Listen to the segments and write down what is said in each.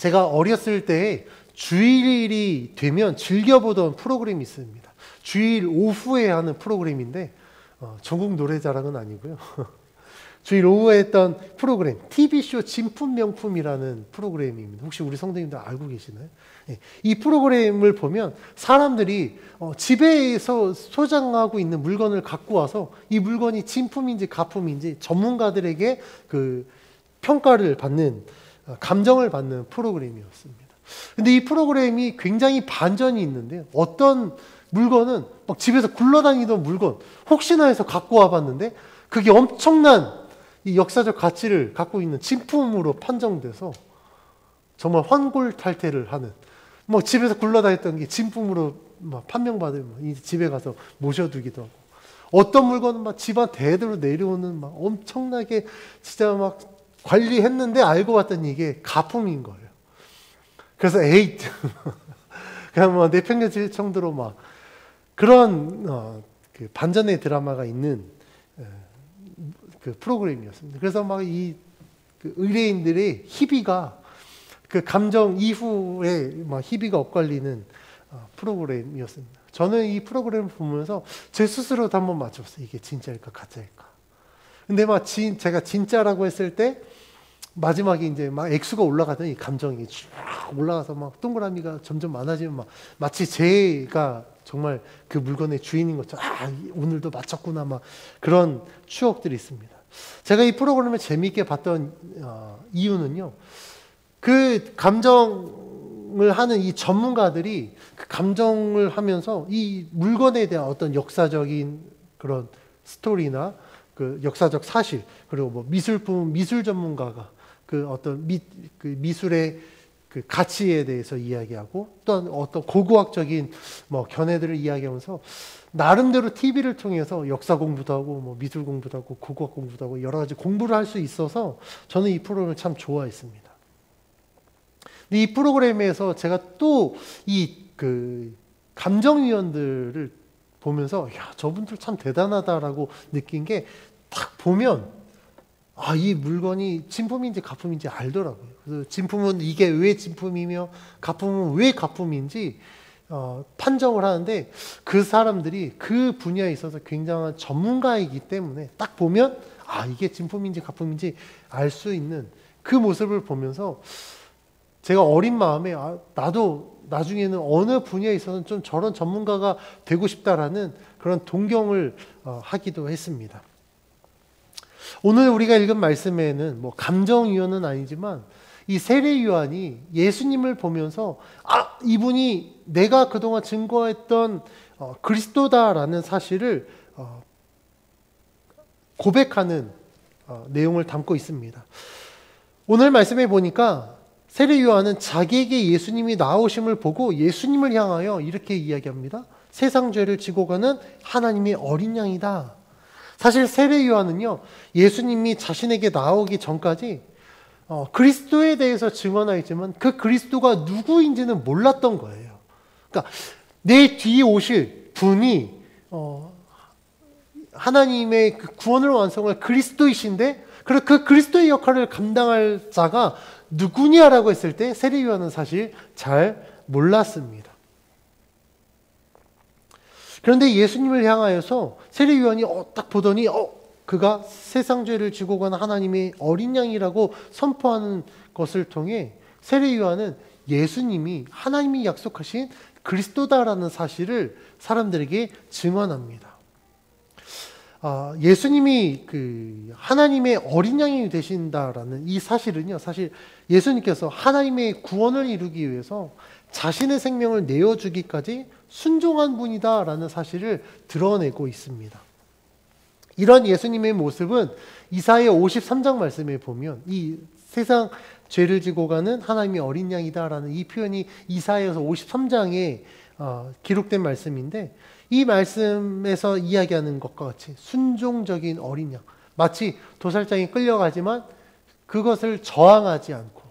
제가 어렸을 때 주일이 되면 즐겨보던 프로그램이 있습니다. 주일 오후에 하는 프로그램인데 전국 노래자랑은 아니고요. 주일 오후에 했던 프로그램 TV쇼 진품명품이라는 프로그램입니다. 혹시 우리 성도님들 알고 계시나요? 이 프로그램을 보면 사람들이 집에서 소장하고 있는 물건을 갖고 와서 이 물건이 진품인지 가품인지 전문가들에게 그 평가를 받는, 감정을 받는 프로그램이었습니다. 근데 이 프로그램이 굉장히 반전이 있는데요. 어떤 물건은 막 집에서 굴러다니던 물건 혹시나 해서 갖고 와봤는데 그게 엄청난 이 역사적 가치를 갖고 있는 진품으로 판정돼서 정말 환골탈태를 하는, 뭐 집에서 굴러다녔던 게 진품으로 막 판명받으면 이제 집에 가서 모셔두기도 하고, 어떤 물건은 막 집안 대대로 내려오는 막 엄청나게 진짜 막 관리했는데 알고 봤더니 이게 가품인 거예요. 그래서 에잇 그냥 뭐 내팽개칠 정도로 막 그런 그 반전의 드라마가 있는 그 프로그램이었습니다. 그래서 막 이 그 의뢰인들의 희비가 그 감정 이후에 막 희비가 엇갈리는 프로그램이었습니다. 저는 이 프로그램을 보면서 제 스스로도 한번 맞춰봤어요. 이게 진짜일까 가짜일까. 근데 막 제가 진짜라고 했을 때 마지막에 이제 막 액수가 올라가더니 감정이 쭉 올라가서 막 동그라미가 점점 많아지면 막 마치 제가 정말 그 물건의 주인인 것처럼 오늘도 맞췄구나 막 그런 추억들이 있습니다. 제가 이 프로그램을 재미있게 봤던 이유는요. 그 감정을 하는 이 전문가들이 그 감정을 하면서 이 물건에 대한 어떤 역사적인 그런 스토리나 그 역사적 사실, 그리고 뭐 미술품, 미술 전문가가 그 어떤 그 미술의 그 가치에 대해서 이야기하고 또한 어떤 고고학적인 뭐 견해들을 이야기하면서 나름대로 TV를 통해서 역사 공부도 하고 뭐 미술 공부도 하고 고고학 공부도 하고 여러 가지 공부를 할 수 있어서 저는 이 프로그램을 참 좋아했습니다. 근데 이 프로그램에서 제가 또 이 그 감정위원들을 보면서 야, 저분들 참 대단하다라고 느낀 게 딱 보면 이 물건이 진품인지 가품인지 알더라고요. 그래서 진품은 이게 왜 진품이며 가품은 왜 가품인지 판정을 하는데 그 사람들이 그 분야에 있어서 굉장한 전문가이기 때문에 딱 보면 이게 진품인지 가품인지 알 수 있는 그 모습을 보면서 제가 어린 마음에 나도 나중에는 어느 분야에 있어서는 좀 저런 전문가가 되고 싶다라는 그런 동경을 하기도 했습니다. 오늘 우리가 읽은 말씀에는 뭐 감정위원은 아니지만 이 세례 요한이 예수님을 보면서 이분이 내가 그동안 증거했던 그리스도다라는 사실을 고백하는 내용을 담고 있습니다. 오늘 말씀에 보니까 세례 요한은 자기에게 예수님이 나오심을 보고 예수님을 향하여 이렇게 이야기합니다. 세상 죄를 지고 가는 하나님의 어린 양이다. 사실 세례 요한은요, 예수님이 자신에게 나오기 전까지 그리스도에 대해서 증언하였지만 그 그리스도가 누구인지는 몰랐던 거예요. 그러니까 내 뒤에 오실 분이 하나님의 그 구원을 완성할 그리스도이신데 그 그리스도의 역할을 감당할 자가 누구냐라고 했을 때 세례 요한은 사실 잘 몰랐습니다. 그런데 예수님을 향하여서 세례 요한이 딱 보더니 그가 세상 죄를 지고 가는 하나님의 어린 양이라고 선포하는 것을 통해 세례 요한은 예수님이 하나님이 약속하신 그리스도다라는 사실을 사람들에게 증언합니다. 예수님이 그 하나님의 어린 양이 되신다라는 이 사실은요, 사실 예수님께서 하나님의 구원을 이루기 위해서 자신의 생명을 내어주기까지 순종한 분이다라는 사실을 드러내고 있습니다. 이런 예수님의 모습은 이사야 53장 말씀에 보면 이 세상 죄를 지고 가는 하나님의 어린 양이다라는 이 표현이 이사야서 53장에 기록된 말씀인데, 이 말씀에서 이야기하는 것과 같이 순종적인 어린 양, 마치 도살장에 끌려가지만 그것을 저항하지 않고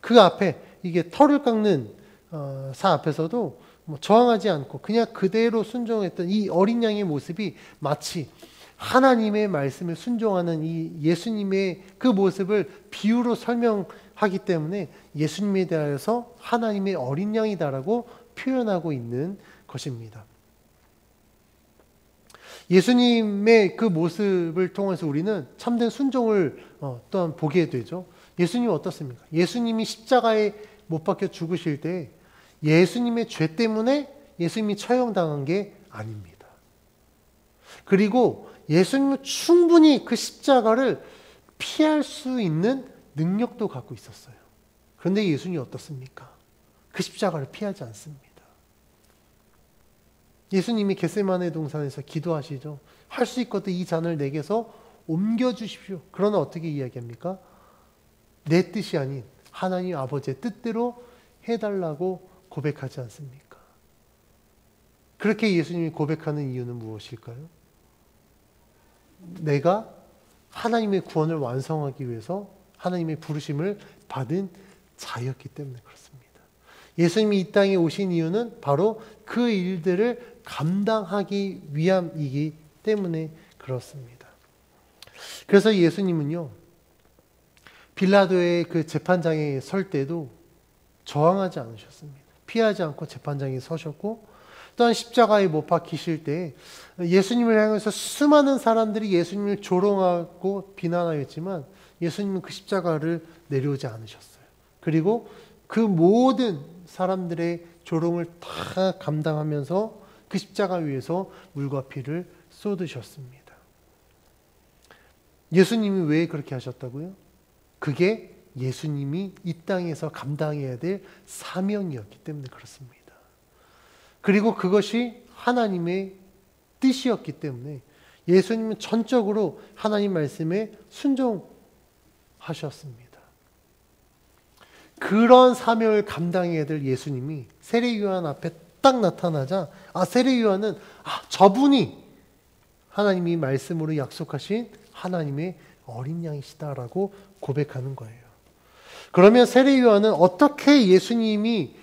그 앞에 이게 털을 깎는 사 앞에서도 저항하지 않고 그냥 그대로 순종했던 이 어린 양의 모습이 마치 하나님의 말씀을 순종하는 이 예수님의 그 모습을 비유로 설명하는 하기 때문에 예수님에 대하여서 하나님의 어린 양이다라고 표현하고 있는 것입니다. 예수님의 그 모습을 통해서 우리는 참된 순종을 또한 보게 되죠. 예수님이 어떻습니까? 예수님이 십자가에 못 박혀 죽으실 때 예수님의 죄 때문에 예수님이 처형당한 게 아닙니다. 그리고 예수님은 충분히 그 십자가를 피할 수 있는 능력도 갖고 있었어요. 그런데 예수님이 어떻습니까? 그 십자가를 피하지 않습니다. 예수님이 겟세마네 동산에서 기도하시죠. 할 수 있거든 이 잔을 내게서 옮겨주십시오. 그러나 어떻게 이야기합니까? 내 뜻이 아닌 하나님 아버지의 뜻대로 해달라고 고백하지 않습니까? 그렇게 예수님이 고백하는 이유는 무엇일까요? 내가 하나님의 구원을 완성하기 위해서 하나님의 부르심을 받은 자였기 때문에 그렇습니다. 예수님이 이 땅에 오신 이유는 바로 그 일들을 감당하기 위함이기 때문에 그렇습니다. 그래서 예수님은요, 빌라도의 그 재판장에 설 때도 저항하지 않으셨습니다. 피하지 않고 재판장에 서셨고, 또한 십자가에 못 박히실 때 예수님을 향해서 수많은 사람들이 예수님을 조롱하고 비난하였지만 예수님은 그 십자가를 내려오지 않으셨어요. 그리고 그 모든 사람들의 조롱을 다 감당하면서 그 십자가 위에서 물과 피를 쏟으셨습니다. 예수님이 왜 그렇게 하셨다고요? 그게 예수님이 이 땅에서 감당해야 될 사명이었기 때문에 그렇습니다. 그리고 그것이 하나님의 뜻이었기 때문에 예수님은 전적으로 하나님 말씀에 순종하셨습니다. 그런 사명을 감당해야 될 예수님이 세례 요한 앞에 딱 나타나자 세례 요한은 저분이 하나님이 말씀으로 약속하신 하나님의 어린 양이시다라고 고백하는 거예요. 그러면 세례 요한은 어떻게 예수님이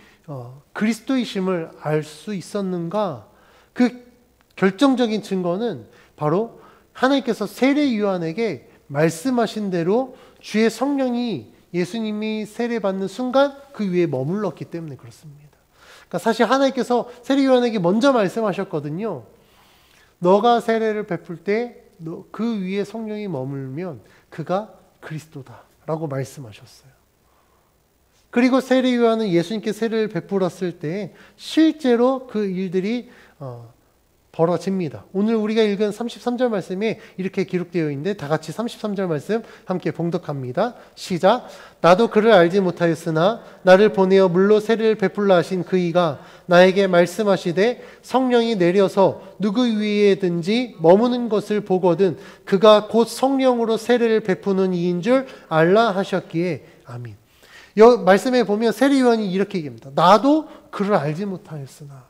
그리스도이심을 알 수 있었는가? 그 결정적인 증거는 바로 하나님께서 세례 요한에게 말씀하신 대로 주의 성령이 예수님이 세례받는 순간 그 위에 머물렀기 때문에 그렇습니다. 그러니까 사실 하나님께서 세례 요한에게 먼저 말씀하셨거든요. 너가 세례를 베풀 때 그 위에 성령이 머물면 그가 그리스도다라고 말씀하셨어요. 그리고 세례 요한은 예수님께 세례를 베풀었을 때 실제로 그 일들이 벌어집니다. 오늘 우리가 읽은 33절 말씀에 이렇게 기록되어 있는데 다 같이 33절 말씀 함께 봉독합니다. 시작. 나도 그를 알지 못하였으나 나를 보내어 물로 세례를 베풀라 하신 그이가 나에게 말씀하시되 성령이 내려서 누구 위에든지 머무는 것을 보거든 그가 곧 성령으로 세례를 베푸는 이인 줄 알라 하셨기에 아멘. 말씀에 보면 세례 요한이 이렇게 얘기합니다. 나도 그를 알지 못하였으나.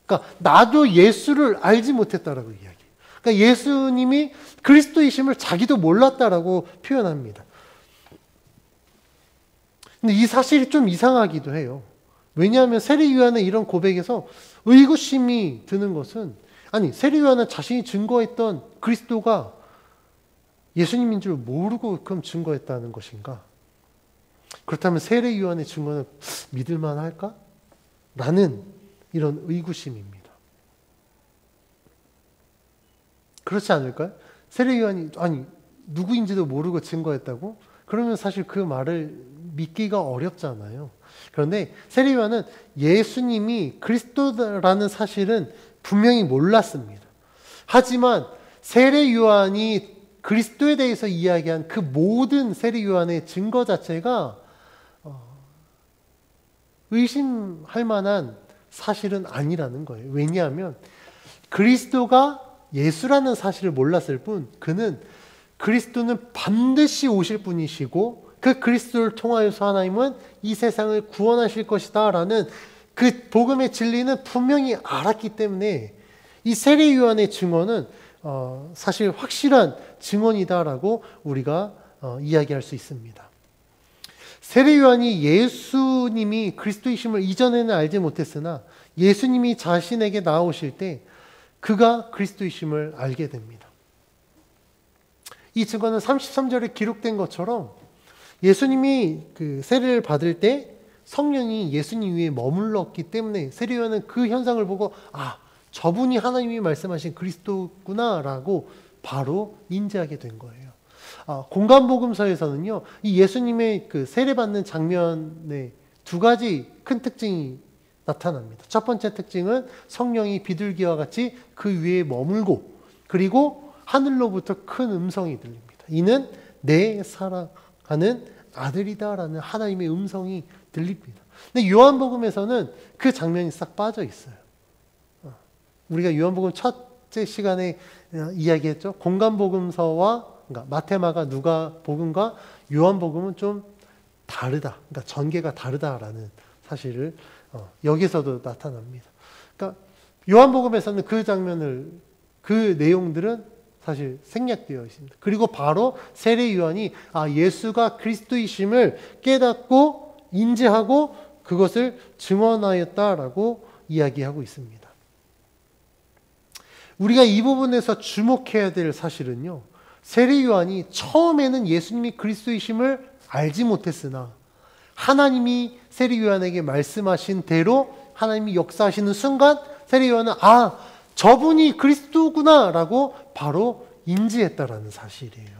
그러니까 나도 예수를 알지 못했다라고 이야기해요. 그러니까 예수님이 그리스도이심을 자기도 몰랐다라고 표현합니다. 근데 이 사실이 좀 이상하기도 해요. 왜냐하면 세례 요한의 이런 고백에서 의구심이 드는 것은 세례 요한은 자신이 증거했던 그리스도가 예수님인 줄 모르고 그럼 증거했다는 것인가? 그렇다면 세례 요한의 증거는 믿을만 할까? 라는 이런 의구심입니다. 그렇지 않을까요? 세례 요한이 누구인지도 모르고 증거했다고? 그러면 사실 그 말을 믿기가 어렵잖아요. 그런데 세례 요한은 예수님이 그리스도라는 사실은 분명히 몰랐습니다. 하지만 세례 요한이 그리스도에 대해서 이야기한 그 모든 세례 요한의 증거 자체가 의심할 만한 사실은 아니라는 거예요. 왜냐하면 그리스도가 예수라는 사실을 몰랐을 뿐 그는 그리스도는 반드시 오실 분이시고 그 그리스도를 통하여서 하나님은 이 세상을 구원하실 것이다 라는 그 복음의 진리는 분명히 알았기 때문에 이 세례 요한의 증언은 사실 확실한 증언이다라고 우리가 이야기할 수 있습니다. 세례 요한이 예수님이 그리스도이심을 이전에는 알지 못했으나 예수님이 자신에게 나오실 때 그가 그리스도이심을 알게 됩니다. 이 증거는 33절에 기록된 것처럼 예수님이 그 세례를 받을 때 성령이 예수님 위에 머물렀기 때문에 세례요한은 그 현상을 보고 저분이 하나님이 말씀하신 그리스도구나라고 바로 인지하게 된 거예요. 공간복음서에서는요, 이 예수님의 그 세례받는 장면에 두 가지 큰 특징이 나타납니다. 첫 번째 특징은 성령이 비둘기와 같이 그 위에 머물고, 그리고 하늘로부터 큰 음성이 들립니다. 이는 내 사랑하는 아들이다라는 하나님의 음성이 들립니다. 근데 요한복음에서는 그 장면이 싹 빠져 있어요. 우리가 요한복음 첫째 시간에 이야기했죠. 공간복음서와 그러니까 마태마가 누가복음과 요한복음은 좀 다르다. 그러니까 전개가 다르다라는 사실을 여기서도 나타납니다. 그러니까 요한복음에서는 그 장면을, 그 내용들은 사실 생략되어 있습니다. 그리고 바로 세례 요한이 예수가 그리스도이심을 깨닫고 인지하고 그것을 증언하였다라고 이야기하고 있습니다. 우리가 이 부분에서 주목해야 될 사실은요, 세례 요한이 처음에는 예수님이 그리스도이심을 알지 못했으나 하나님이 세례 요한에게 말씀하신 대로 하나님이 역사하시는 순간 세례 요한은 저분이 그리스도구나라고 바로 인지했다라는 사실이에요.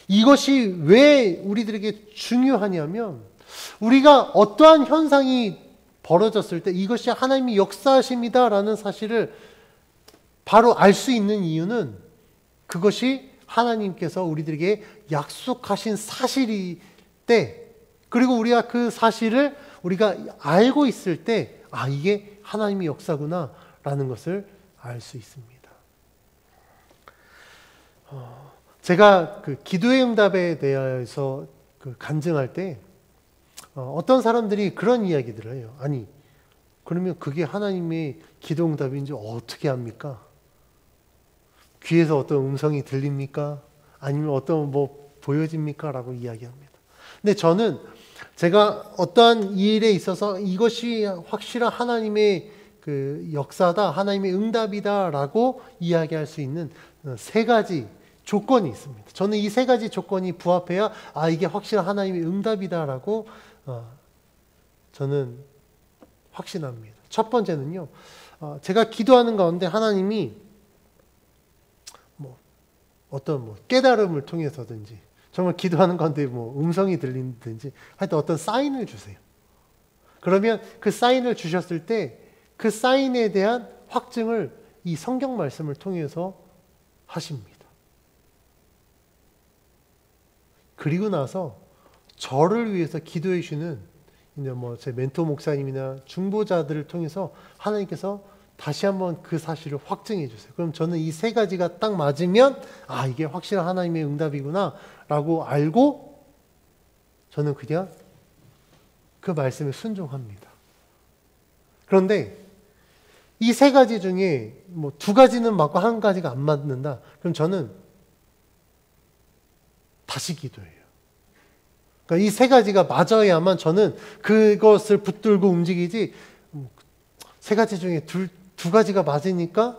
이것이 왜 우리들에게 중요하냐면, 우리가 어떠한 현상이 벌어졌을 때 이것이 하나님이 역사하십니다라는 사실을 바로 알 수 있는 이유는 그것이 하나님께서 우리들에게 약속하신 사실일 때, 그리고 우리가 그 사실을 우리가 알고 있을 때 이게 하나님의 역사구나 라는 것을 알 수 있습니다. 제가 그 기도의 응답에 대해서 간증할 때 어떤 사람들이 그런 이야기들을 해요. 그러면 그게 하나님의 기도 응답인지 어떻게 합니까? 귀에서 어떤 음성이 들립니까? 아니면 어떤 보여집니까? 라고 이야기합니다. 근데 저는 제가 어떠한 일에 있어서 이것이 확실한 하나님의 그 역사다, 하나님의 응답이다라고 이야기할 수 있는 세 가지 조건이 있습니다. 저는 이 세 가지 조건이 부합해야 이게 확실한 하나님의 응답이다라고 저는 확신합니다. 첫 번째는요, 제가 기도하는 가운데 하나님이 어떤 깨달음을 통해서든지 정말 기도하는 가운데 음성이 들리든지 하여튼 어떤 사인을 주세요. 그러면 그 사인을 주셨을 때 그 사인에 대한 확증을 이 성경 말씀을 통해서 하십니다. 그리고 나서 저를 위해서 기도해 주시는 제 멘토 목사님이나 중보자들을 통해서 하나님께서 다시 한번 그 사실을 확증해 주세요. 그럼 저는 이 세 가지가 딱 맞으면 이게 확실한 하나님의 응답이구나 라고 알고 저는 그냥 그 말씀에 순종합니다. 그런데 이 세 가지 중에 두 가지는 맞고 한 가지가 안 맞는다. 그럼 저는 다시 기도해요. 그러니까 이 세 가지가 맞아야만 저는 그것을 붙들고 움직이지, 세 가지 중에 두 가지가 맞으니까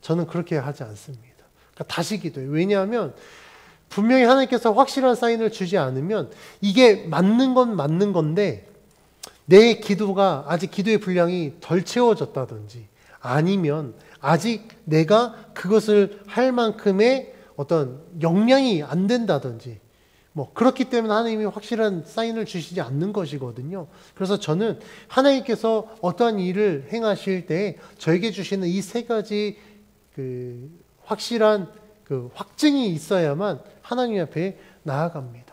저는 그렇게 하지 않습니다. 그러니까 다시 기도해요. 왜냐하면 분명히 하나님께서 확실한 사인을 주지 않으면 이게 맞는 건 맞는 건데 내 기도가 아직 기도의 분량이 덜 채워졌다든지 아니면 아직 내가 그것을 할 만큼의 어떤 역량이 안 된다든지 그렇기 때문에 하나님이 확실한 사인을 주시지 않는 것이거든요. 그래서 저는 하나님께서 어떠한 일을 행하실 때 저에게 주시는 이 세 가지 확실한 확증이 있어야만 하나님 앞에 나아갑니다.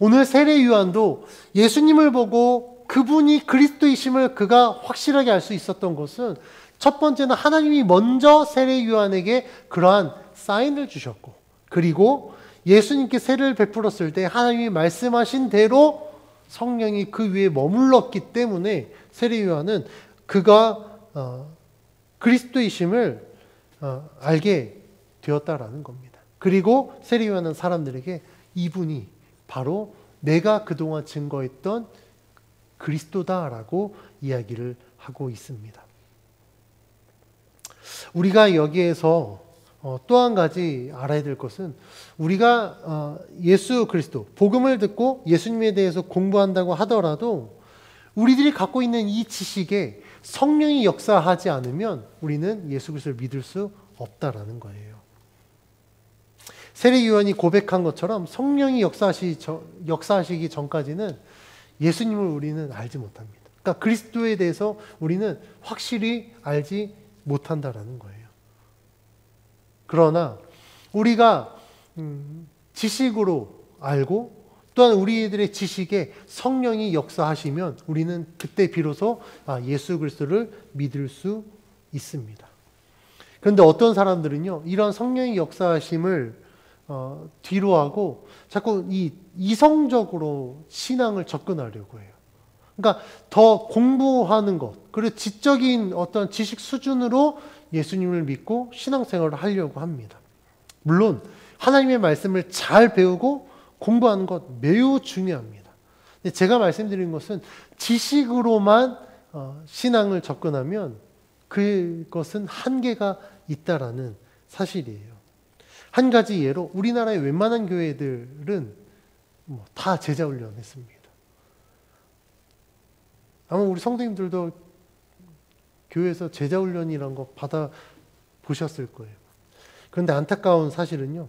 오늘 세례 요한도 예수님을 보고 그분이 그리스도이심을 그가 확실하게 알 수 있었던 것은 첫 번째는 하나님이 먼저 세례 요한에게 그러한 사인을 주셨고, 그리고 예수님께 세례를 베풀었을 때 하나님이 말씀하신 대로 성령이 그 위에 머물렀기 때문에 세례 요한은 그가 그리스도이심을 알게 되었다라는 겁니다. 그리고 세례 요한은 사람들에게 이분이 바로 내가 그동안 증거했던 그리스도다라고 이야기를 하고 있습니다. 우리가 여기에서 또 한 가지 알아야 될 것은 우리가 예수 그리스도, 복음을 듣고 예수님에 대해서 공부한다고 하더라도 우리들이 갖고 있는 이 지식에 성령이 역사하지 않으면 우리는 예수 그리스도를 믿을 수 없다라는 거예요. 세례요한이 고백한 것처럼 성령이 역사하시기 전까지는 예수님을 우리는 알지 못합니다. 그러니까 그리스도에 대해서 우리는 확실히 알지 못한다라는 거예요. 그러나 우리가 지식으로 알고 또한 우리들의 지식에 성령이 역사하시면 우리는 그때 비로소 예수 그리스도를 믿을 수 있습니다. 그런데 어떤 사람들은요, 이런 성령의 역사하심을 뒤로 하고 자꾸 이성적으로 신앙을 접근하려고 해요. 그러니까 더 공부하는 것, 그리고 지적인 어떤 지식 수준으로 예수님을 믿고 신앙생활을 하려고 합니다. 물론 하나님의 말씀을 잘 배우고 공부하는 것 매우 중요합니다. 근데 제가 말씀드린 것은 지식으로만 신앙을 접근하면 그것은 한계가 있다라는 사실이에요. 한 가지 예로 우리나라의 웬만한 교회들은 다 제자훈련 했습니다. 아마 우리 성도님들도 교회에서 제자훈련이란 거 받아보셨을 거예요. 그런데 안타까운 사실은요,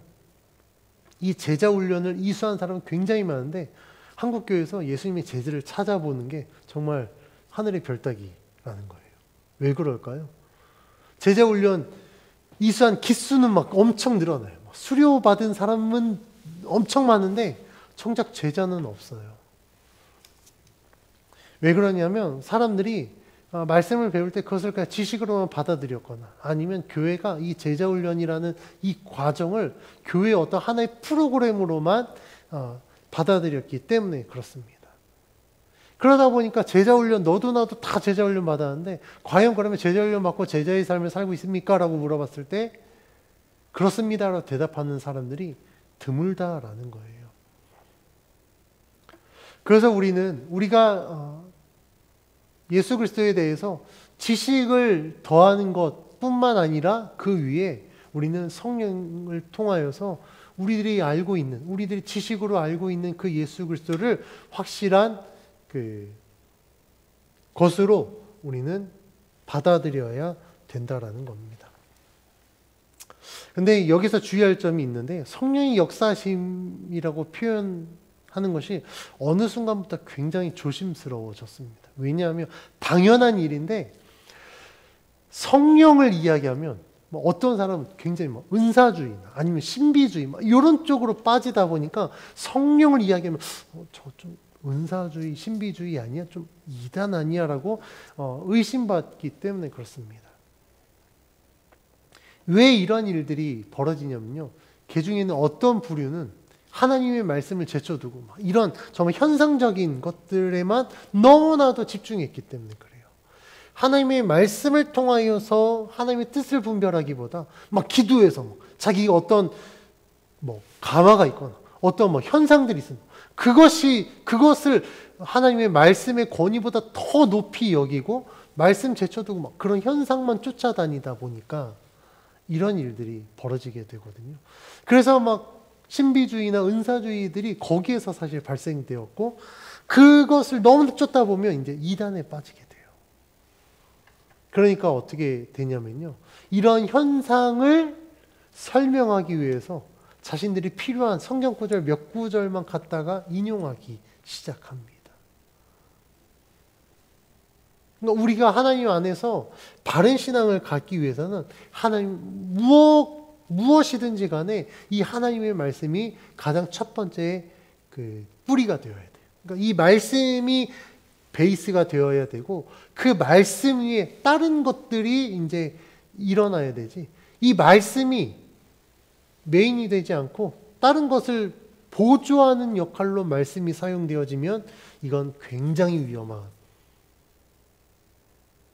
이 제자훈련을 이수한 사람은 굉장히 많은데 한국교회에서 예수님의 제자를 찾아보는 게 정말 하늘의 별 따기라는 거예요. 왜 그럴까요? 제자훈련 이수한 기수는 막 엄청 늘어나요. 수료받은 사람은 엄청 많은데 정작 제자는 없어요. 왜 그러냐면 사람들이 말씀을 배울 때 그것을 그냥 지식으로만 받아들였거나 아니면 교회가 이 제자훈련이라는 이 과정을 교회의 어떤 하나의 프로그램으로만 받아들였기 때문에 그렇습니다. 그러다 보니까 제자훈련 너도 나도 다 제자훈련 받았는데 과연 그러면 제자훈련 받고 제자의 삶을 살고 있습니까? 라고 물어봤을 때 그렇습니다 라고 대답하는 사람들이 드물다라는 거예요. 그래서 우리가 예수 그리스도에 대해서 지식을 더하는 것뿐만 아니라 그 위에 우리는 성령을 통하여서 우리들이 지식으로 알고 있는 그 예수 그리스도를 확실한 것으로 우리는 받아들여야 된다라는 겁니다. 근데 여기서 주의할 점이 있는데 성령의 역사심이라고 표현하는 것이 어느 순간부터 굉장히 조심스러워졌습니다. 왜냐하면 당연한 일인데 성령을 이야기하면 어떤 사람은 굉장히 은사주의나 아니면 신비주의 이런 쪽으로 빠지다 보니까 성령을 이야기하면 저 좀 은사주의, 신비주의 아니야? 좀 이단 아니야? 라고 의심받기 때문에 그렇습니다. 왜 이런 일들이 벌어지냐면요. 그 중에는 어떤 부류는 하나님의 말씀을 제쳐두고 이런 정말 현상적인 것들에만 너무나도 집중했기 때문에 그래요. 하나님의 말씀을 통하여서 하나님의 뜻을 분별하기보다 기도해서 자기가 어떤 감화가 있거나 어떤 현상들이 있습니다. 그것을 하나님의 말씀의 권위보다 더 높이 여기고 말씀 제쳐두고 그런 현상만 쫓아다니다 보니까 이런 일들이 벌어지게 되거든요. 그래서 신비주의나 은사주의들이 거기에서 사실 발생되었고 그것을 너무 쫓다 보면 이제 이단에 빠지게 돼요. 그러니까 어떻게 되냐면요. 이런 현상을 설명하기 위해서 자신들이 필요한 성경 구절 몇 구절만 갖다가 인용하기 시작합니다. 그러니까 우리가 하나님 안에서 바른 신앙을 갖기 위해서는 하나님 무엇이든지 간에 이 하나님의 말씀이 가장 첫 번째 뿌리가 되어야 돼요. 그러니까 이 말씀이 베이스가 되어야 되고 그 말씀 위에 다른 것들이 이제 일어나야 되지. 이 말씀이 메인이 되지 않고 다른 것을 보조하는 역할로 말씀이 사용되어지면 이건 굉장히 위험한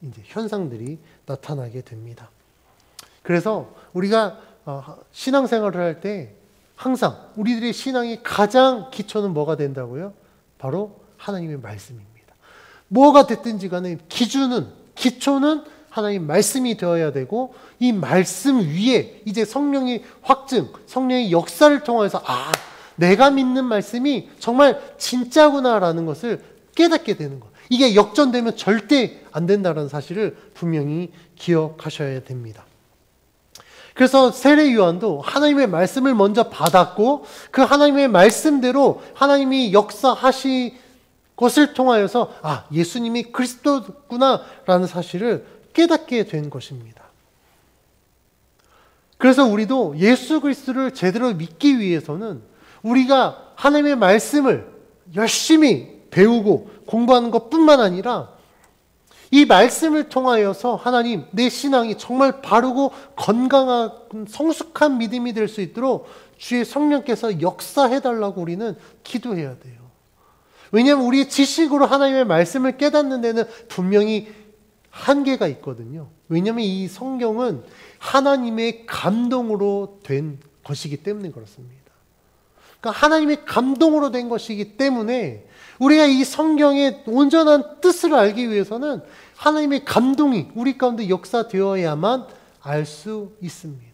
이제 현상들이 나타나게 됩니다. 그래서 우리가 신앙생활을 할 때 항상 우리들의 신앙의 가장 기초는 뭐가 된다고요? 바로 하나님의 말씀입니다. 뭐가 됐든지 간에 기초는 하나님 말씀이 되어야 되고, 이 말씀 위에 이제 성령의 확증, 성령의 역사를 통해서 내가 믿는 말씀이 정말 진짜구나라는 것을 깨닫게 되는 것. 이게 역전되면 절대 안 된다는 사실을 분명히 기억하셔야 됩니다. 그래서 세례 요한도 하나님의 말씀을 먼저 받았고, 그 하나님의 말씀대로 하나님이 역사하신 것을 통하여서 예수님이 그리스도구나라는 사실을 깨닫게 된 것입니다. 그래서 우리도 예수 그리스도를 제대로 믿기 위해서는 우리가 하나님의 말씀을 열심히 배우고 공부하는 것뿐만 아니라 이 말씀을 통하여서 하나님, 내 신앙이 정말 바르고 건강한 성숙한 믿음이 될 수 있도록 주의 성령께서 역사해달라고 우리는 기도해야 돼요. 왜냐하면 우리의 지식으로 하나님의 말씀을 깨닫는 데는 분명히 한계가 있거든요. 왜냐하면 이 성경은 하나님의 감동으로 된 것이기 때문에 그렇습니다. 그러니까 하나님의 감동으로 된 것이기 때문에 우리가 이 성경의 온전한 뜻을 알기 위해서는 하나님의 감동이 우리 가운데 역사되어야만 알 수 있습니다.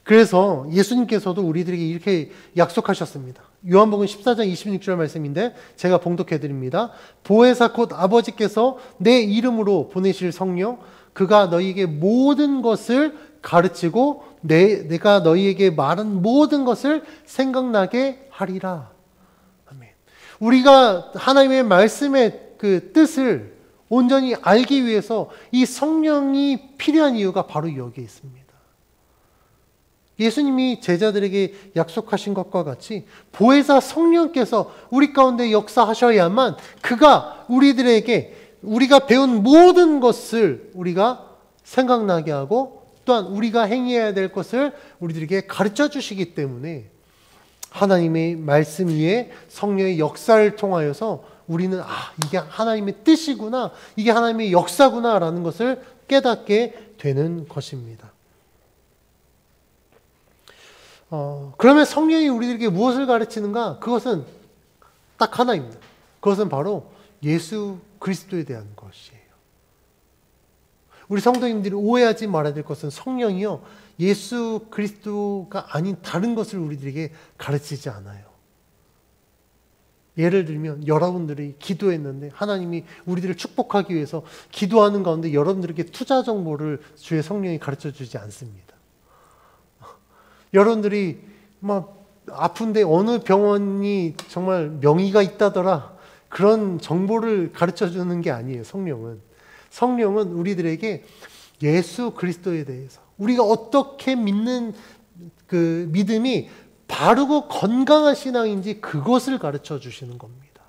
그래서 예수님께서도 우리들에게 이렇게 약속하셨습니다. 요한복음 14장 26절 말씀인데 제가 봉독해 드립니다. 보혜사 곧 아버지께서 내 이름으로 보내실 성령, 그가 너희에게 모든 것을 가르치고 내가 너희에게 말한 모든 것을 생각나게 하리라. 아멘. 우리가 하나님의 말씀의 그 뜻을 온전히 알기 위해서 이 성령이 필요한 이유가 바로 여기에 있습니다. 예수님이 제자들에게 약속하신 것과 같이 보혜사 성령께서 우리 가운데 역사하셔야만 그가 우리들에게 우리가 배운 모든 것을 우리가 생각나게 하고 또한 우리가 행해야 될 것을 우리들에게 가르쳐 주시기 때문에 하나님의 말씀 위에 성령의 역사를 통하여서 우리는 이게 하나님의 뜻이구나, 이게 하나님의 역사구나라는 것을 깨닫게 되는 것입니다. 그러면 성령이 우리들에게 무엇을 가르치는가? 그것은 딱 하나입니다. 그것은 바로 예수 그리스도에 대한 것이에요. 우리 성도님들이 오해하지 말아야 될 것은 성령이요, 예수 그리스도가 아닌 다른 것을 우리들에게 가르치지 않아요. 예를 들면 여러분들이 기도했는데 하나님이 우리들을 축복하기 위해서 기도하는 가운데 여러분들에게 투자 정보를 주의 성령이 가르쳐 주지 않습니다. 여러분들이 막 아픈데 어느 병원이 정말 명의가 있다더라, 그런 정보를 가르쳐 주는 게 아니에요. 성령은 우리들에게 예수 그리스도에 대해서 우리가 어떻게 믿는 그 믿음이 바르고 건강한 신앙인지 그것을 가르쳐 주시는 겁니다.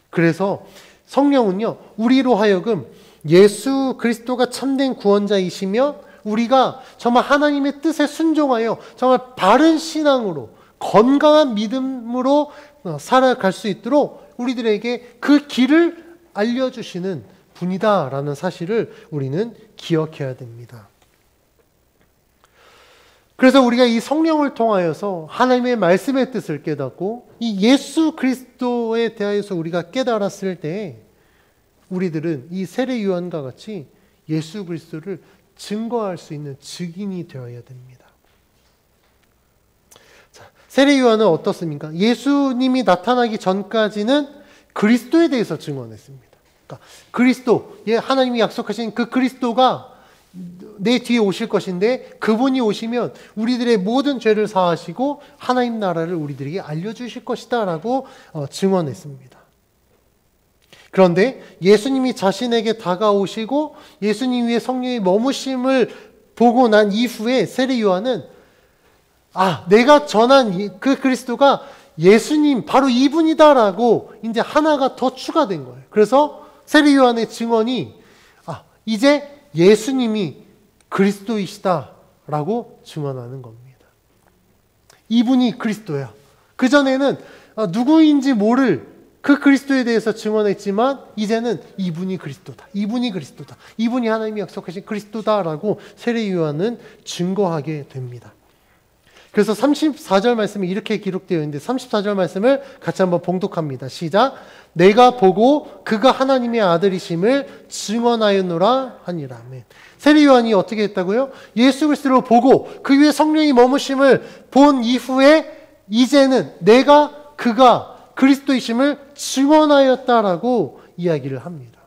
그래서 성령은요, 우리로 하여금 예수 그리스도가 참된 구원자이시며 우리가 정말 하나님의 뜻에 순종하여 정말 바른 신앙으로 건강한 믿음으로 살아갈 수 있도록 우리들에게 그 길을 알려주시는 분이다라는 사실을 우리는 기억해야 됩니다. 그래서 우리가 이 성령을 통하여서 하나님의 말씀의 뜻을 깨닫고 이 예수 그리스도에 대하여서 우리가 깨달았을 때 우리들은 이 세례 요한과 같이 예수 그리스도를 증거할 수 있는 증인이 되어야 됩니다. 자, 세례 요한은 어떻습니까? 예수님이 나타나기 전까지는 그리스도에 대해서 증언했습니다. 그러니까 그리스도, 하나님이 약속하신 그 그리스도가 내 뒤에 오실 것인데 그분이 오시면 우리들의 모든 죄를 사하시고 하나님 나라를 우리들에게 알려주실 것이다 라고 증언했습니다. 그런데 예수님이 자신에게 다가오시고 예수님 위에 성령의 머무심을 보고 난 이후에 세례 요한은 내가 전한 그 그리스도가 예수님 바로 이분이다라고 이제 하나가 더 추가된 거예요. 그래서 세례 요한의 증언이 이제 예수님이 그리스도이시다라고 증언하는 겁니다. 이분이 그리스도야. 그전에는 누구인지 모를 그 그리스도에 대해서 증언했지만 이제는 이분이 그리스도다. 이분이 그리스도다. 이분이 하나님이 약속하신 그리스도다라고 세례 요한은 증거하게 됩니다. 그래서 34절 말씀이 이렇게 기록되어 있는데 34절 말씀을 같이 한번 봉독합니다. 시작. 내가 보고 그가 하나님의 아들이심을 증언하였노라 하니라. 아멘. 세례 요한이 어떻게 했다고요? 예수 그리스도를 보고 그 위에 성령이 머무심을 본 이후에 이제는 그가 그리스도이심을 증언하였다라고 이야기를 합니다.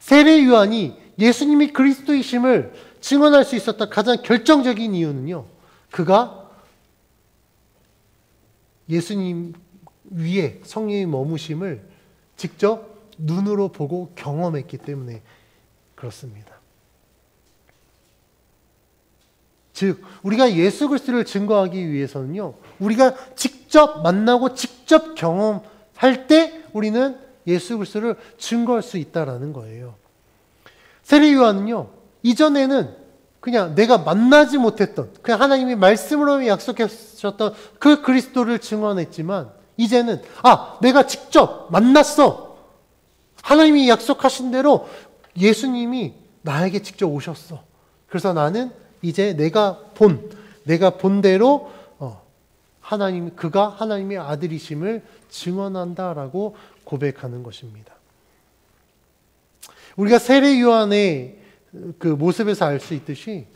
세례 요한이 예수님이 그리스도이심을 증언할 수 있었던 가장 결정적인 이유는요. 그가 예수님 위에 성령이 머무심을 직접 눈으로 보고 경험했기 때문에 그렇습니다. 즉 우리가 예수 그리스도를 증거하기 위해서는요. 우리가 직접 만나고 직접 경험할 때 우리는 예수 그리스도를 증거할 수 있다라는 거예요. 세례 요한은요. 이전에는 그냥 내가 만나지 못했던 그냥 하나님이 말씀으로 약속하셨던 그 그리스도를 증언했지만 이제는 내가 직접 만났어. 하나님이 약속하신 대로 예수님이 나에게 직접 오셨어. 그래서 나는 이제 내가 본 대로 그가 하나님의 아들이심을 증언한다라고 고백하는 것입니다. 우리가 세례 요한의 그 모습에서 알 수 있듯이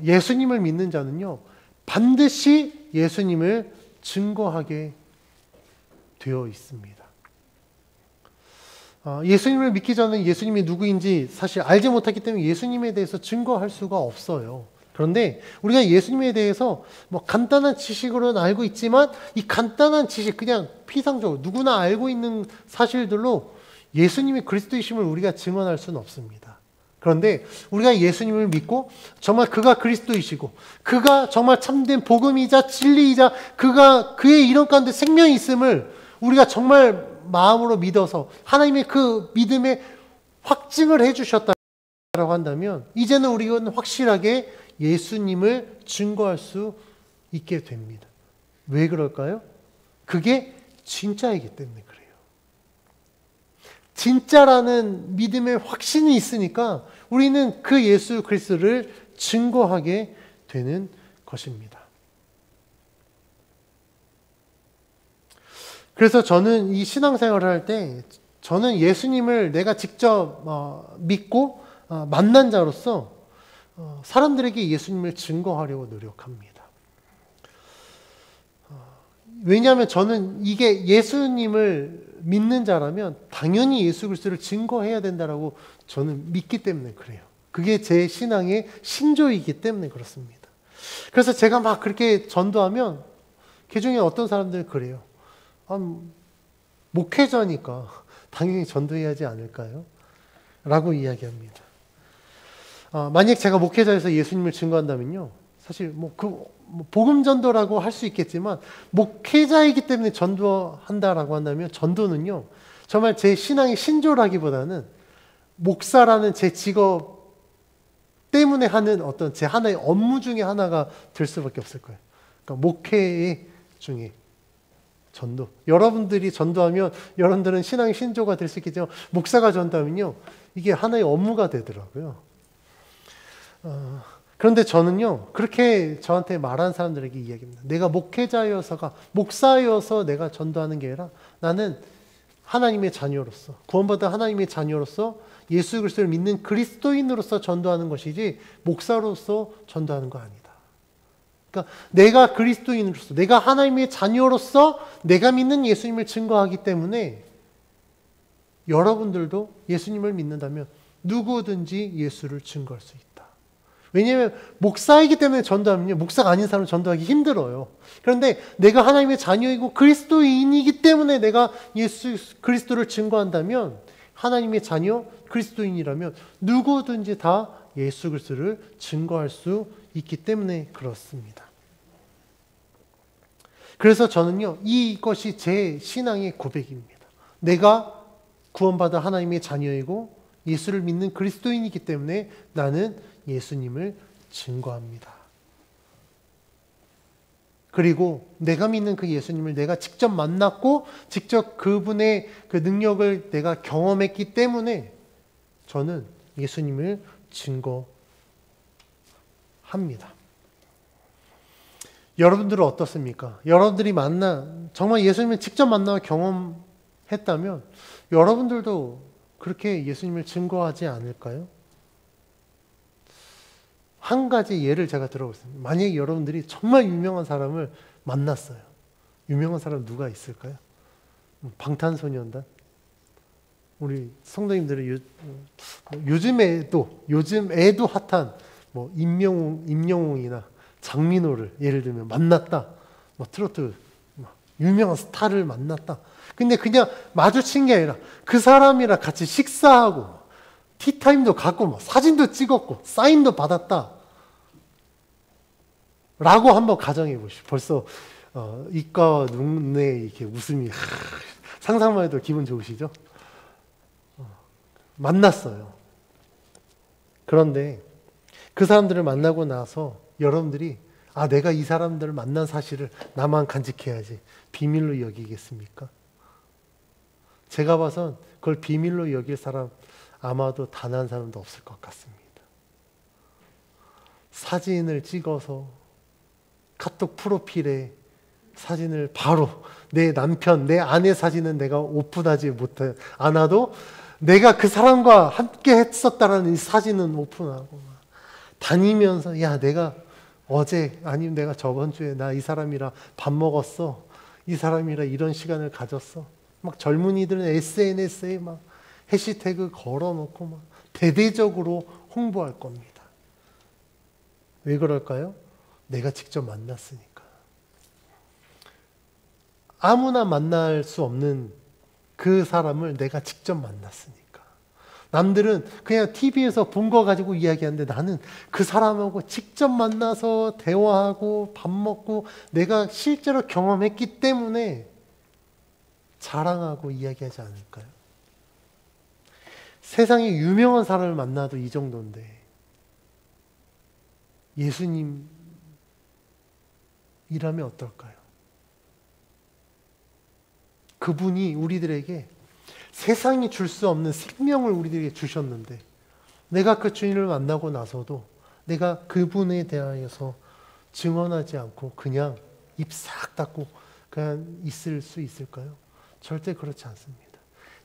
예수님을 믿는 자는요 반드시 예수님을 증거하게 되어 있습니다. 예수님을 믿기 전에 예수님이 누구인지 사실 알지 못했기 때문에 예수님에 대해서 증거할 수가 없어요. 그런데 우리가 예수님에 대해서 간단한 지식으로는 알고 있지만 이 간단한 지식 그냥 피상적으로 누구나 알고 있는 사실들로 예수님이 그리스도이심을 우리가 증언할 수는 없습니다. 그런데 우리가 예수님을 믿고 정말 그가 그리스도이시고 그가 정말 참된 복음이자 진리이자 그의 이름 가운데 생명이 있음을 우리가 정말 마음으로 믿어서 하나님의 그 믿음에 확증을 해주셨다고 한다면 이제는 우리는 확실하게 예수님을 증거할 수 있게 됩니다. 왜 그럴까요? 그게 진짜이기 때문에 그래요. 진짜라는 믿음의 확신이 있으니까 우리는 그 예수 그리스도를 증거하게 되는 것입니다. 그래서 저는 이 신앙생활을 할 때 저는 예수님을 내가 직접 믿고 만난 자로서 사람들에게 예수님을 증거하려고 노력합니다. 왜냐하면 저는 이게 예수님을 믿는 자라면 당연히 예수 그리스도를 증거해야 된다라고 저는 믿기 때문에 그래요. 그게 제 신앙의 신조이기 때문에 그렇습니다. 그래서 제가 막 그렇게 전도하면 그중에 어떤 사람들은 그래요. 목회자니까 당연히 전도해야 하지 않을까요? 라고 이야기합니다. 만약 제가 목회자에서 예수님을 증거한다면요. 사실 복음 전도라고 할 수 있겠지만 목회자이기 때문에 전도한다라고 한다면 전도는요. 정말 제 신앙의 신조라기보다는 목사라는 제 직업 때문에 하는 어떤 제 하나의 업무 중에 하나가 될 수밖에 없을 거예요. 그러니까 목회 중에 전도. 여러분들이 전도하면 여러분들은 신앙의 신조가 될 수 있겠지만 목사가 전도하면요. 이게 하나의 업무가 되더라고요. 그런데 저는요. 그렇게 저한테 말하는 사람들에게 이야기합니다. 내가 목사여서 내가 전도하는 게 아니라 나는 하나님의 자녀로서 구원받은 하나님의 자녀로서 예수 그리스도를 믿는 그리스도인으로서 전도하는 것이지 목사로서 전도하는 거 아니다. 그러니까 내가 그리스도인으로서 내가 하나님의 자녀로서 내가 믿는 예수님을 증거하기 때문에 여러분들도 예수님을 믿는다면 누구든지 예수를 증거할 수 있다. 왜냐하면 목사이기 때문에 전도하면요. 목사가 아닌 사람은 전도하기 힘들어요. 그런데 내가 하나님의 자녀이고 그리스도인이기 때문에 내가 예수 그리스도를 증거한다면 하나님의 자녀 그리스도인이라면 누구든지 다 예수 그리스도를 증거할 수 있기 때문에 그렇습니다. 그래서 저는요. 이것이 제 신앙의 고백입니다. 내가 구원받은 하나님의 자녀이고 예수를 믿는 그리스도인이기 때문에 나는 예수님을 증거합니다. 그리고 내가 믿는 그 예수님을 내가 직접 만났고 직접 그분의 그 능력을 내가 경험했기 때문에 저는 예수님을 증거합니다. 여러분들은 어떻습니까? 여러분들이 정말 예수님을 직접 만나 경험했다면 여러분들도 그렇게 예수님을 증거하지 않을까요? 한 가지 예를 제가 들어보겠습니다. 만약에 여러분들이 정말 유명한 사람을 만났어요. 유명한 사람 누가 있을까요? 방탄소년단? 우리 성도님들은 요즘 애도 핫한 뭐 임영웅이나 장민호를 예를 들면 만났다. 뭐 트로트 유명한 스타를 만났다. 근데 그냥 마주친 게 아니라 그 사람이랑 같이 식사하고 티타임도 갖고 뭐 사진도 찍었고 사인도 받았다. 라고 한번 가정해 보시오. 벌써 입가와 눈에 이렇게 웃음이 상상만 해도 기분 좋으시죠? 만났어요. 그런데 그 사람들을 만나고 나서 여러분들이 내가 이 사람들을 만난 사실을 나만 간직해야지 비밀로 여기겠습니까? 제가 봐선 그걸 비밀로 여길 사람 아마도 단 한 사람도 없을 것 같습니다. 사진을 찍어서 카톡 프로필에 사진을 바로 내 남편, 내 아내 사진은 내가 오픈하지 않아도 내가 그 사람과 함께 했었다라는 이 사진은 오픈하고 다니면서 내가 어제 아니면 내가 저번 주에 나 이 사람이랑 밥 먹었어. 이 사람이랑 이런 시간을 가졌어. 막 젊은이들은 SNS에 막 해시태그 걸어놓고 막 대대적으로 홍보할 겁니다. 왜 그럴까요? 내가 직접 만났으니까. 아무나 만날 수 없는 그 사람을 내가 직접 만났으니까. 남들은 그냥 TV에서 본 거 가지고 이야기하는데 나는 그 사람하고 직접 만나서 대화하고 밥 먹고 내가 실제로 경험했기 때문에 자랑하고 이야기하지 않을까요? 세상에 유명한 사람을 만나도 이 정도인데 예수님이라면 어떨까요? 그분이 우리들에게 세상이 줄 수 없는 생명을 우리들에게 주셨는데 내가 그 주님을 만나고 나서도 내가 그분에 대하여서 증언하지 않고 그냥 입 싹 닫고 그냥 있을 수 있을까요? 절대 그렇지 않습니다.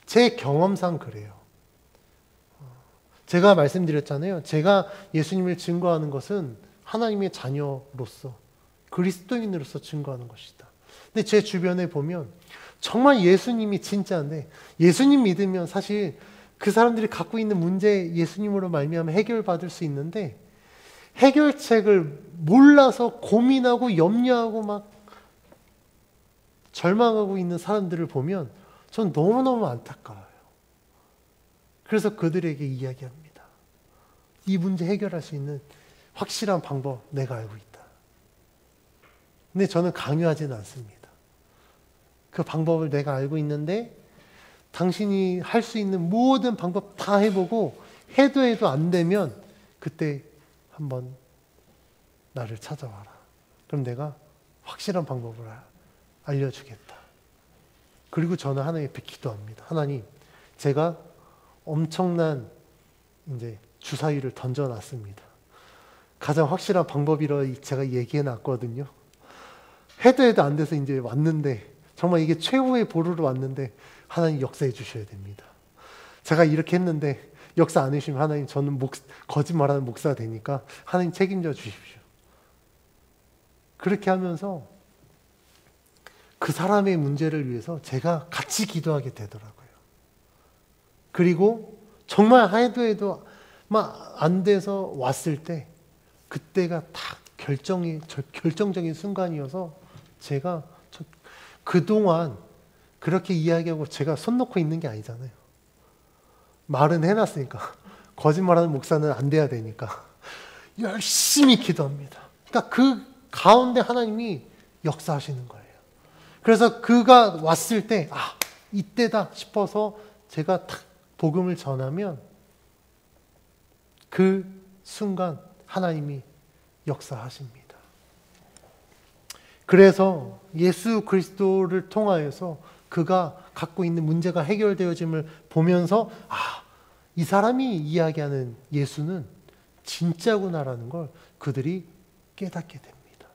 제 경험상 그래요. 제가 말씀드렸잖아요. 제가 예수님을 증거하는 것은 하나님의 자녀로서 그리스도인으로서 증거하는 것이다. 근데 제 주변에 보면 정말 예수님이 진짜인데 예수님 믿으면 사실 그 사람들이 갖고 있는 문제 예수님으로 말미암아 해결받을 수 있는데 해결책을 몰라서 고민하고 염려하고 막 절망하고 있는 사람들을 보면 전 너무너무 안타까워요. 그래서 그들에게 이야기합니다. 이 문제 해결할 수 있는 확실한 방법 내가 알고 있다. 근데 저는 강요하지는 않습니다. 그 방법을 내가 알고 있는데 당신이 할 수 있는 모든 방법 다 해보고 해도 안 되면 그때 한번 나를 찾아와라. 그럼 내가 확실한 방법을 알려주겠다. 그리고 저는 하나님 앞에 기도합니다. 하나님, 제가 엄청난 이제 주사위를 던져놨습니다. 가장 확실한 방법이라 제가 얘기해 놨거든요. 해도 안 돼서 이제 왔는데 정말 이게 최후의 보루로 왔는데 하나님 역사해 주셔야 됩니다. 제가 이렇게 했는데 역사 안 해주시면 하나님 저는 거짓말하는 목사가 되니까 하나님 책임져 주십시오. 그렇게 하면서 그 사람의 문제를 위해서 제가 같이 기도하게 되더라고요. 그리고 정말 해도 막 안 돼서 왔을 때 그때가 딱 결정적인 순간이어서 제가 그동안 그렇게 이야기하고 제가 손 놓고 있는 게 아니잖아요. 말은 해놨으니까. 거짓말하는 목사는 안 돼야 되니까. 열심히 기도합니다. 그러니까 그 가운데 하나님이 역사하시는 거예요. 그래서 그가 왔을 때, 이때다 싶어서 제가 탁 복음을 전하면 그 순간 하나님이 역사하십니다. 그래서 예수 그리스도를 통하여서 그가 갖고 있는 문제가 해결되어짐을 보면서 이 사람이 이야기하는 예수는 진짜구나라는 걸 그들이 깨닫게 됩니다.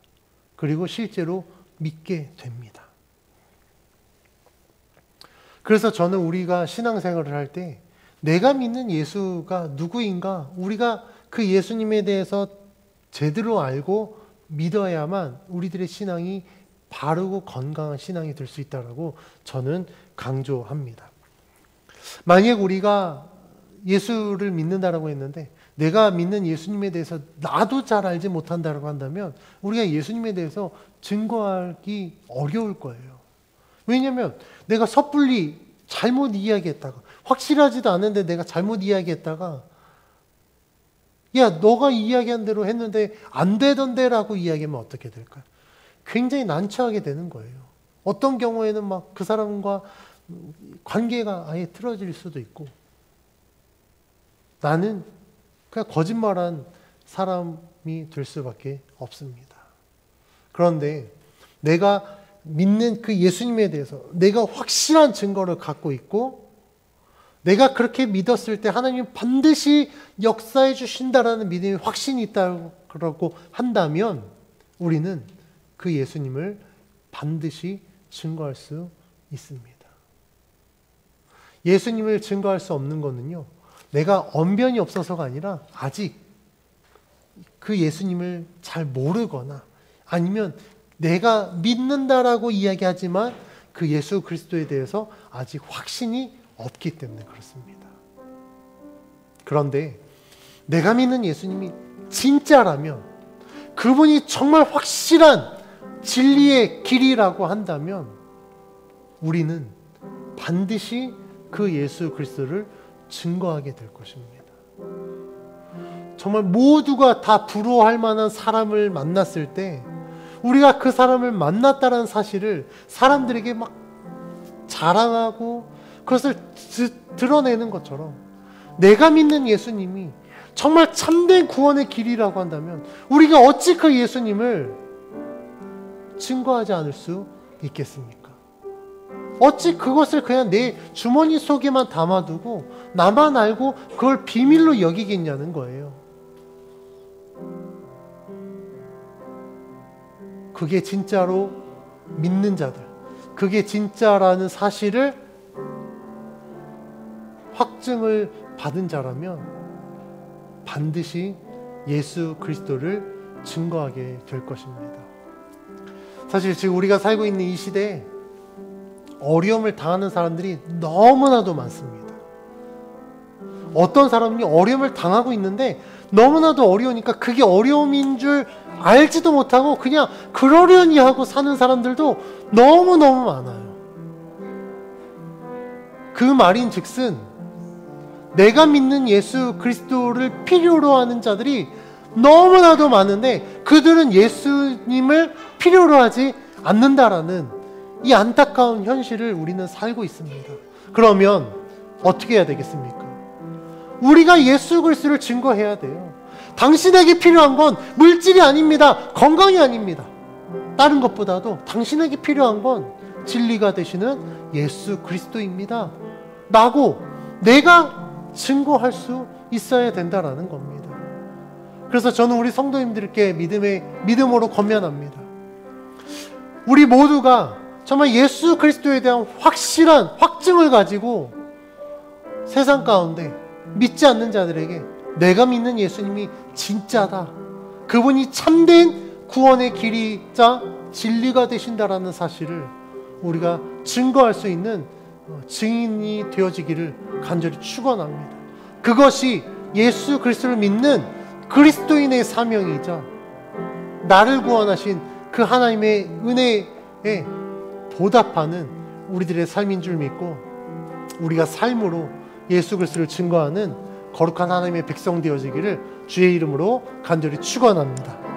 그리고 실제로 믿게 됩니다. 그래서 저는 우리가 신앙생활을 할 때 내가 믿는 예수가 누구인가, 우리가 그 예수님에 대해서 제대로 알고 믿어야만 우리들의 신앙이 바르고 건강한 신앙이 될 수 있다고 저는 강조합니다. 만약 우리가 예수를 믿는다라고 했는데 내가 믿는 예수님에 대해서 나도 잘 알지 못한다라고 한다면 우리가 예수님에 대해서 증거하기 어려울 거예요. 왜냐하면 내가 섣불리 잘못 이야기했다가, 확실하지도 않은데 내가 잘못 이야기했다가, 야 너가 이야기한 대로 했는데 안 되던데 라고 이야기하면 어떻게 될까요? 굉장히 난처하게 되는 거예요. 어떤 경우에는 막 그 사람과 관계가 아예 틀어질 수도 있고, 나는 그냥 거짓말한 사람이 될 수밖에 없습니다. 그런데 내가 믿는 그 예수님에 대해서 내가 확실한 증거를 갖고 있고, 내가 그렇게 믿었을 때 하나님이 반드시 역사해 주신다라는 믿음의 확신이 있다고 한다면 우리는 그 예수님을 반드시 증거할 수 있습니다. 예수님을 증거할 수 없는 것은요, 내가 언변이 없어서가 아니라 아직 그 예수님을 잘 모르거나 아니면 내가 믿는다라고 이야기하지만 그 예수 그리스도에 대해서 아직 확신이 없기 때문에 그렇습니다. 그런데 내가 믿는 예수님이 진짜라면, 그분이 정말 확실한 진리의 길이라고 한다면 우리는 반드시 그 예수 그리스도를 증거하게 될 것입니다. 정말 모두가 다 부러워할 만한 사람을 만났을 때 우리가 그 사람을 만났다는 사실을 사람들에게 막 자랑하고 그것을 드러내는 것처럼, 내가 믿는 예수님이 정말 참된 구원의 길이라고 한다면 우리가 어찌 그 예수님을 증거하지 않을 수 있겠습니까? 어찌 그것을 그냥 내 주머니 속에만 담아두고 나만 알고 그걸 비밀로 여기겠냐는 거예요. 그게 진짜로 믿는 자들, 그게 진짜라는 사실을 확증을 받은 자라면 반드시 예수 그리스도를 증거하게 될 것입니다. 사실 지금 우리가 살고 있는 이 시대에 어려움을 당하는 사람들이 너무나도 많습니다. 어떤 사람이 어려움을 당하고 있는데 너무나도 어려우니까 그게 어려움인 줄 알지도 못하고 그냥 그러려니 하고 사는 사람들도 너무너무 많아요. 그 말인즉슨 내가 믿는 예수 그리스도를 필요로 하는 자들이 너무나도 많은데 그들은 예수님을 필요로 하지 않는다라는 이 안타까운 현실을 우리는 살고 있습니다. 그러면 어떻게 해야 되겠습니까? 우리가 예수 그리스도를 증거해야 돼요. 당신에게 필요한 건 물질이 아닙니다. 건강이 아닙니다. 다른 것보다도 당신에게 필요한 건 진리가 되시는 예수 그리스도입니다. 라고 내가 증거할 수 있어야 된다라는 겁니다. 그래서 저는 우리 성도님들께 믿음으로 권면합니다. 우리 모두가 정말 예수 그리스도에 대한 확실한 확증을 가지고 세상 가운데 믿지 않는 자들에게 내가 믿는 예수님이 진짜다, 그분이 참된 구원의 길이자 진리가 되신다라는 사실을 우리가 증거할 수 있는 증인이 되어지기를 간절히 축원합니다. 그것이 예수 그리스도를 믿는 그리스도인의 사명이자 나를 구원하신 그 하나님의 은혜에 보답하는 우리들의 삶인 줄 믿고 우리가 삶으로 예수 그리스도를 증거하는 거룩한 하나님의 백성 되어지기를 주의 이름으로 간절히 축원합니다.